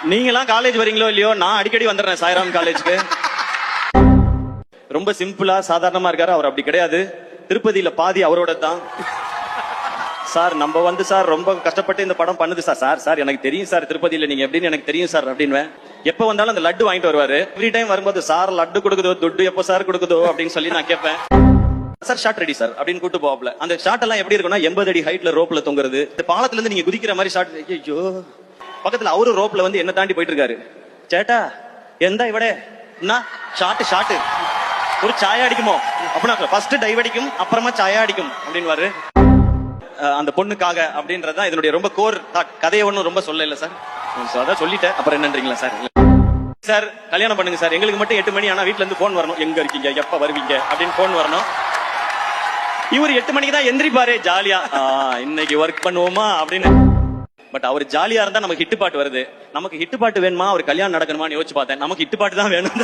நீங்களாம் காலேஜ் வரீங்களோ இல்லையோ, நான் அடிக்கடி வந்துடுறேன் சாய்ராம் காலேஜ்க்கு. ரொம்ப சிம்பிளா சாதாரணமா இருக்காரு. அவர் அப்படி கிடையாது. திருப்பதியில பாதி அவரோட தான். சார் நம்ம வந்து சார் ரொம்ப கஷ்டப்பட்டு இந்த படம் பண்ணுது சார். சார் சார் எனக்கு தெரியும் சார், திருப்பதியில நீங்க எப்படின்னு எனக்கு தெரியும் சார் அப்படின்னு. எப்ப வந்தாலும் அந்த லட்டு வாங்கிட்டு வருவாரு. எவ்ரி டைம் வரும்போது சார் லட்டு கொடுக்குதோ துட்டு எப்போ சார் கொடுக்குதோ அப்படின்னு சொல்லி நான் கேட்பேன். சார் ஷாட் ரெடி சார் அப்படின்னு கூட்டு போவாப்ல. அந்த ஷாட் எல்லாம் எப்படி இருக்கும்னா 80 அடி ஹைட்ல ரோப்ல தொங்குறது. இந்த பாலத்துல இருந்து நீங்க குதிக்கிற மாதிரி ஷாட். ஐயோ, பக்கத்துல அவரு ரோப்ல வந்து என்ன தாண்டி போயிட்டு இருக்காரு. சேட்டா எந்த இவடே ஷாட்டு ஒரு சாயா அடிக்குமோ அப்படின்னா ஃபர்ஸ்ட் டைவ் அடிக்கும், அப்புறமா சாயா அடிக்கும் அப்படின்னு. அந்த பொண்ணுக்காக அப்படின்றதான் இதனுடைய ரொம்ப கோர் தாட். கதையை ஒன்றும் ரொம்ப சொல்லல சார், அதான் சொல்லிட்டேன். அப்புறம் என்னன்றீங்களா சார்? சார் கல்யாணம் பண்ணுங்க சார், எங்களுக்கு மட்டும் 8 மணி ஆனா வீட்டுல இருந்து போன் வரணும். எங்க இருக்கீங்க, எப்ப வருவீங்க அப்படின்னு போன் வரணும். இவர் 8 மணிக்கு தான் எந்திரிப்பாரு ஜாலியா, இன்னைக்கு ஒர்க் பண்ணுவோமா அப்படின்னு. பட் அவர் ஜாலியா இருந்தா நமக்கு ஹிட் பாட்டு வருது. நமக்கு ஹிட் பாட்டு வேணுமா, அவர் கல்யாணம் நடக்கணுமான்னு யோசிச்சு பார்த்தேன். நமக்கு ஹிட் பாட்டு தான் வேணும்.